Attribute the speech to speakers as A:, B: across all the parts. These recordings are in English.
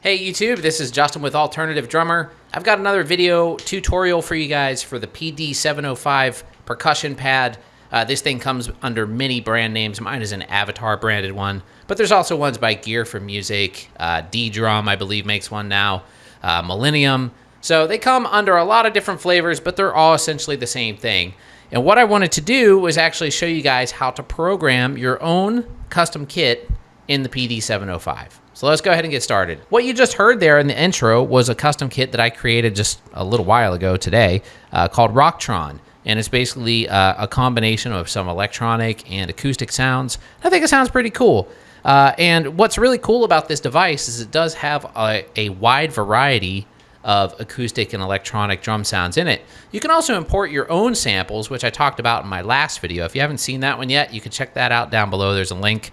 A: Hey YouTube, this is Justin with Alternative Drummer. I've got another video tutorial for you guys for the PD705 percussion pad. This thing comes under many brand names. Mine is an Avatar branded one, but there's also ones by Gear4Music. D-Drum, I believe, makes one now. Millenium. So they come under a lot of different flavors, but they're all essentially the same thing. And what I wanted to do was actually show you guys how to program your own custom kit in the PD705. So let's go ahead and get started. What you just heard there in the intro was a custom kit that I created just a little while ago today called Rocktron. And it's basically a combination of some electronic and acoustic sounds. I think it sounds pretty cool. And what's really cool about this device is it does have a wide variety of acoustic and electronic drum sounds in it. You can also import your own samples, which I talked about in my last video. If you haven't seen that one yet, you can check that out down below. There's a link.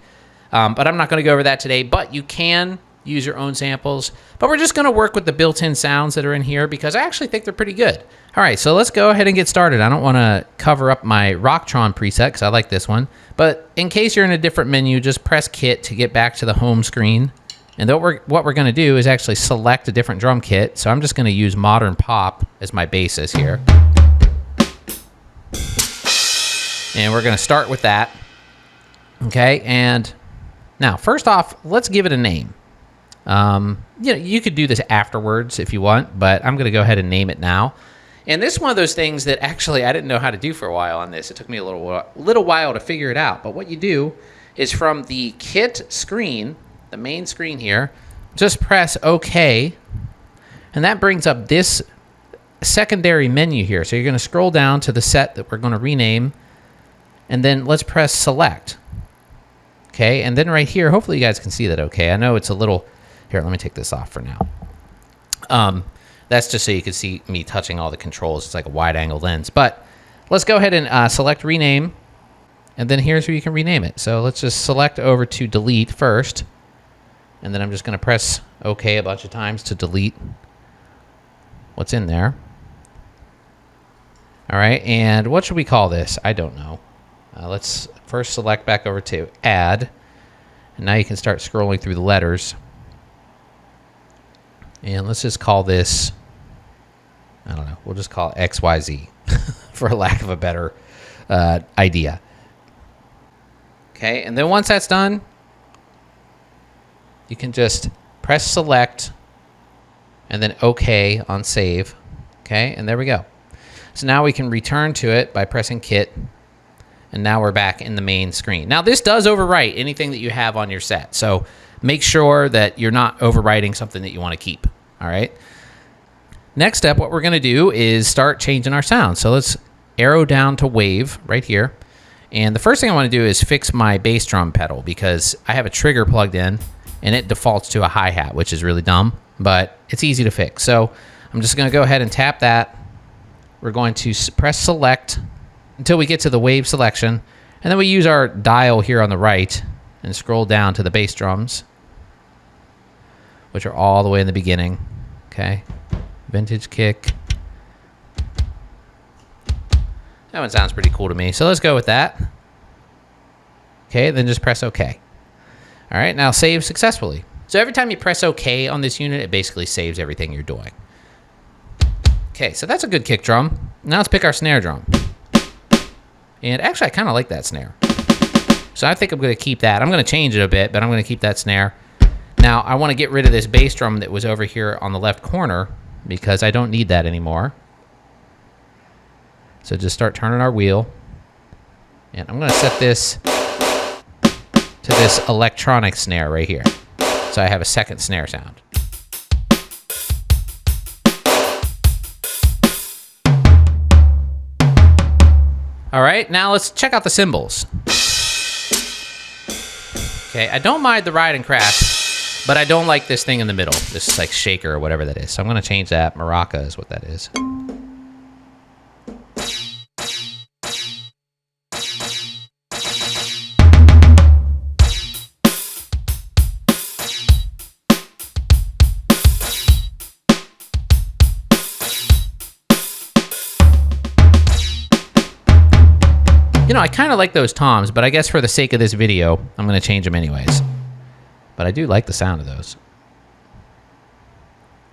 A: But I'm not going to go over that today, but you can use your own samples. But we're just going to work with the built-in sounds that are in here because I actually think they're pretty good. All right, so let's go ahead and get started. I don't want to cover up my Rocktron preset because I like this one. But in case you're in a different menu, just press Kit to get back to the home screen. And what we're going to do is actually select a different drum kit. So I'm just going to use Modern Pop as my basis here. And we're going to start with that. Okay, and now, first off, let's give it a name. You could do this afterwards if you want, but I'm going to go ahead and name it now. And this is one of those things that actually I didn't know how to do for a while on this. It took me a little while to figure it out. But what you do is from the kit screen, the main screen here, just press OK. And that brings up this secondary menu here. So you're going to scroll down to the set that we're going to rename. And then let's press Select. Okay, and then right here, hopefully you guys can see that okay. I know it's a little... Here, let me take this off for now. That's just so you can see me touching all the controls. It's like a wide-angle lens. But let's go ahead and select Rename, and then here's where you can rename it. So let's just select over to Delete first, and then I'm just going to press OK a bunch of times to delete what's in there. All right, and what should we call this? I don't know. Let's first select back over to Add, and now you can start scrolling through the letters. And let's just call this, I don't know, we'll just call it XYZ for lack of a better idea. Okay, and then once that's done, you can just press Select and then OK on Save. Okay, and there we go. So now we can return to it by pressing Kit. And now we're back in the main screen. Now this does overwrite anything that you have on your set. So make sure that you're not overwriting something that you want to keep. All right. Next step, what we're going to do is start changing our sound. So let's arrow down to Wave right here. And the first thing I want to do is fix my bass drum pedal because I have a trigger plugged in and it defaults to a hi-hat, which is really dumb, but it's easy to fix. So I'm just going to go ahead and tap that. We're going to press Select until we get to the wave selection, and then we use our dial here on the right and scroll down to the bass drums, which are all the way in the beginning. Okay, vintage kick. That one sounds pretty cool to me, so let's go with that. Okay, then just press OK. All right, now save successfully. So every time you press OK on this unit, it basically saves everything you're doing. Okay, so that's a good kick drum. Now let's pick our snare drum. And actually, I kind of like that snare. So I think I'm going to keep that. I'm going to change it a bit, but I'm going to keep that snare. Now, I want to get rid of this bass drum that was over here on the left corner because I don't need that anymore. So just start turning our wheel. And I'm going to set this to this electronic snare right here. So I have a second snare sound. All right, now let's check out the cymbals. Okay, I don't mind the ride and crash, but I don't like this thing in the middle, this like shaker or whatever that is. So I'm gonna change that. Maraca is what that is. You know, I kind of like those toms, but I guess for the sake of this video, I'm going to change them anyways. But I do like the sound of those.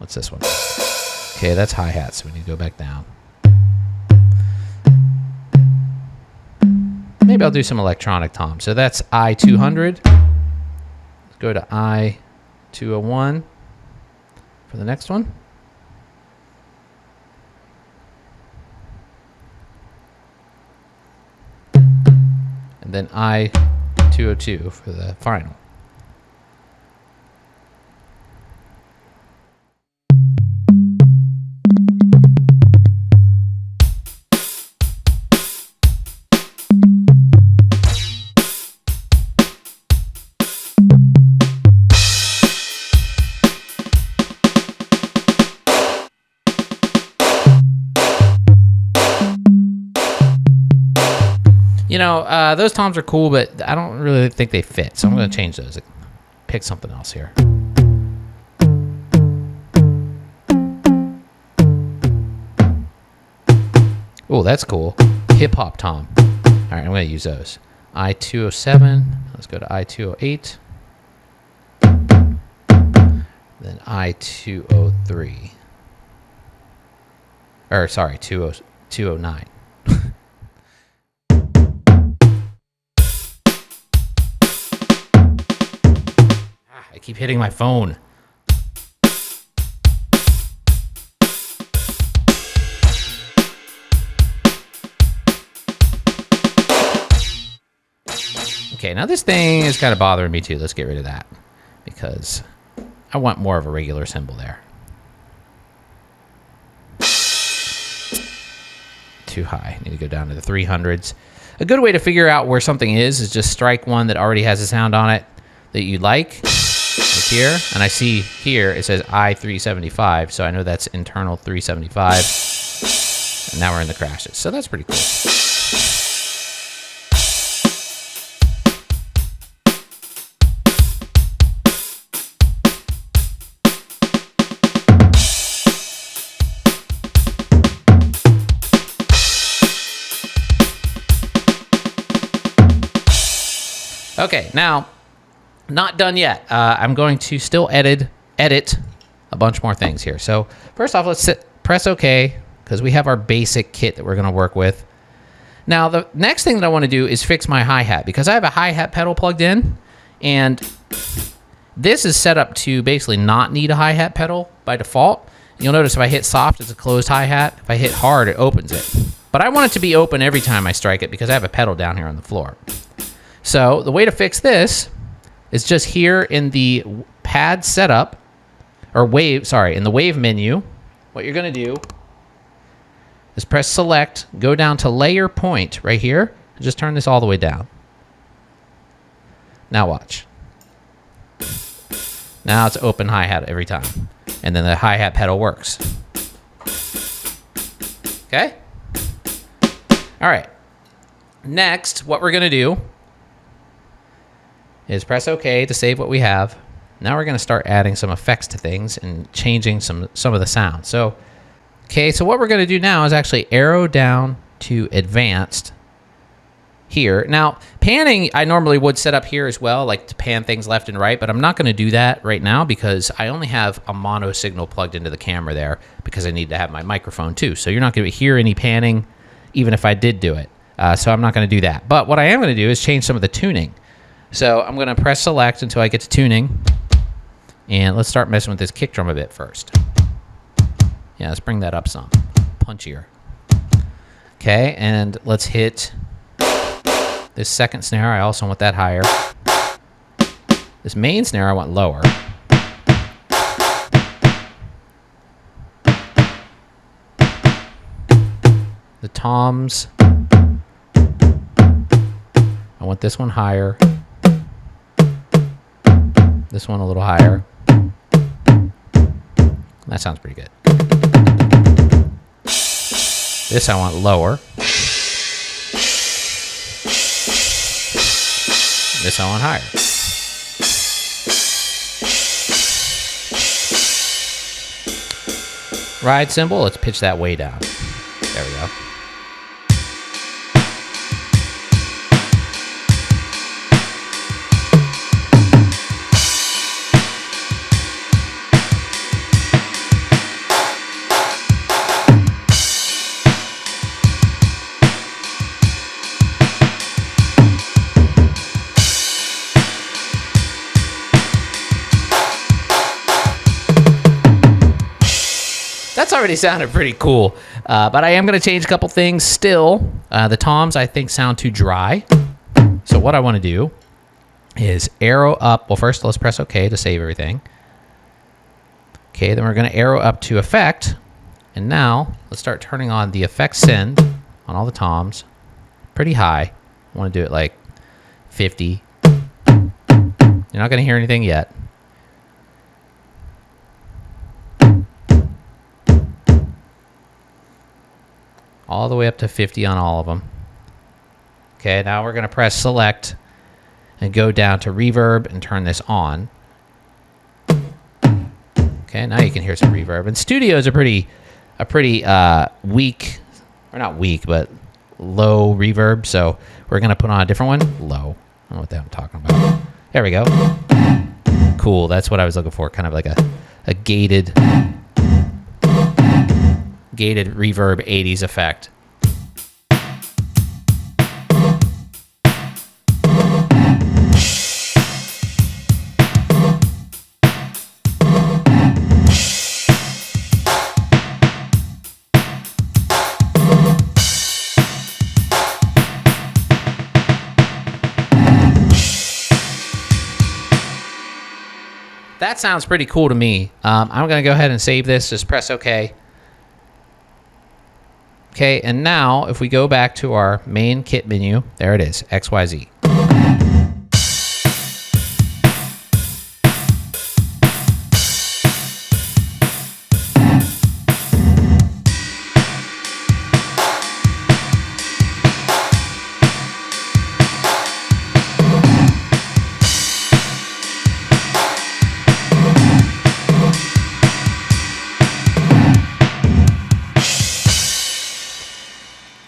A: What's this one? Okay, that's hi-hat, so we need to go back down. Maybe I'll do some electronic tom. So that's I200. Let's go to I201 for the next one. And then I202 for the final. You know, those toms are cool, but I don't really think they fit. So I'm going to change those. Pick something else here. Oh, that's cool. Hip hop tom. All right, I'm going to use those. I207. Let's go to I208. Then I203. Or sorry, 209. I keep hitting my phone. Okay, now this thing is kind of bothering me too. Let's get rid of that because I want more of a regular cymbal there. Too high. Need to go down to the 300s. A good way to figure out where something is just strike one that already has a sound on it that you like. Like here, and I see here it says I375, so I know that's internal 375. And now we're in the crashes, so that's pretty cool. Okay, now, not done yet. I'm going to still edit a bunch more things here. So first off, let's press OK, because we have our basic kit that we're going to work with. Now, the next thing that I want to do is fix my hi-hat, because I have a hi-hat pedal plugged in, and this is set up to basically not need a hi-hat pedal by default. You'll notice if I hit soft, it's a closed hi-hat. If I hit hard, it opens it. But I want it to be open every time I strike it because I have a pedal down here on the floor. So the way to fix this is just here in the pad setup, or wave, sorry, in the wave menu. What you're going to do is press select, go down to layer point right here, and just turn this all the way down. Now watch. Now it's open hi-hat every time. And then the hi-hat pedal works. Okay? All right. Next, what we're going to do is press OK to save what we have. Now we're going to start adding some effects to things and changing some of the sound. So, okay, so what we're going to do now is actually arrow down to advanced here. Now, panning, I normally would set up here as well, like to pan things left and right, but I'm not going to do that right now because I only have a mono signal plugged into the camera there because I need to have my microphone too. So you're not going to hear any panning even if I did do it. So I'm not going to do that. But what I am going to do is change some of the tuning. So I'm going to press select until I get to tuning. And let's start messing with this kick drum a bit first. Yeah, let's bring that up some. Punchier. Okay, and let's hit this second snare. I also want that higher. This main snare I want lower. The toms, I want this one higher. This one a little higher. That sounds pretty good. This I want lower. This I want higher. Ride cymbal, let's pitch that way down. There we go. That's already sounded pretty cool. But I am going to change a couple things still. The toms, I think, sound too dry. So what I want to do is arrow up. Well, first, let's press OK to save everything. Okay, then we're going to arrow up to effect. And now, let's start turning on the effect send on all the toms. Pretty high. I want to do it like 50. You're not going to hear anything yet. All the way up to 50 on all of them. Okay, now we're going to press select and go down to reverb and turn this on. Okay, now you can hear some reverb. And studio is a pretty weak, or not weak, but low reverb. So we're going to put on a different one. Low. I don't know what the hell I'm talking about. There we go. Cool, that's what I was looking for. Kind of like a gated reverb 80s effect. That sounds pretty cool to me. I'm going to go ahead and save this. Just press OK. Okay, and now if we go back to our main kit menu, there it is, XYZ.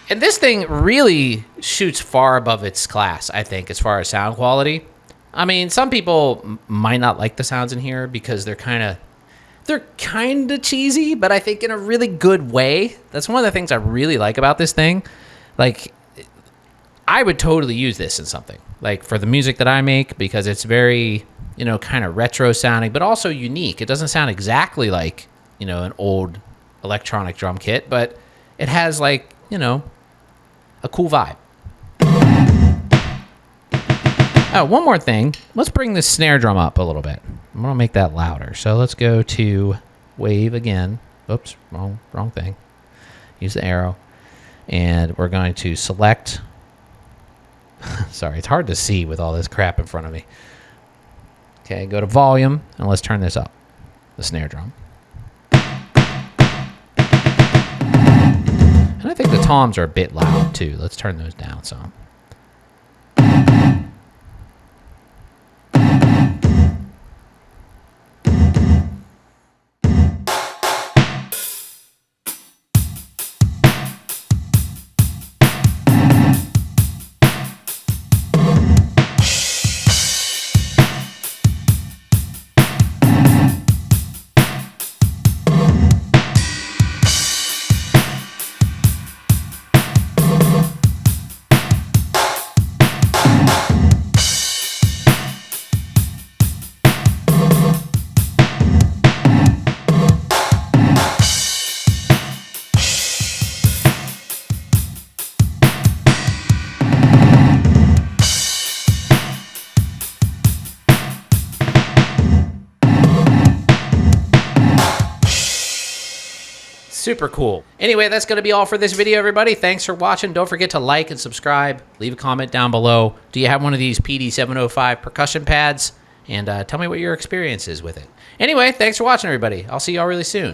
A: And this thing really shoots far above its class, I think, as far as sound quality. I mean, some people might not like the sounds in here because they're kind of cheesy, but I think in a really good way. That's one of the things I really like about this thing. Like, I would totally use this in something, like for the music that I make, because it's very, kind of retro sounding, but also unique. It doesn't sound exactly like, an old electronic drum kit, but it has like, a cool vibe. Oh, one more thing. Let's bring the snare drum up a little bit. I'm going to make that louder. So let's go to wave again. Oops, wrong thing. Use the arrow. And we're going to select. Sorry, it's hard to see with all this crap in front of me. Okay, go to volume, and let's turn this up. The snare drum. And I think the toms are a bit loud too. Let's turn those down some. Super cool. Anyway, that's going to be all for this video, everybody. Thanks for watching. Don't forget to like and subscribe. Leave a comment down below. Do you have one of these PD705 percussion pads? And tell me what your experience is with it. Anyway, thanks for watching, everybody. I'll see y'all really soon.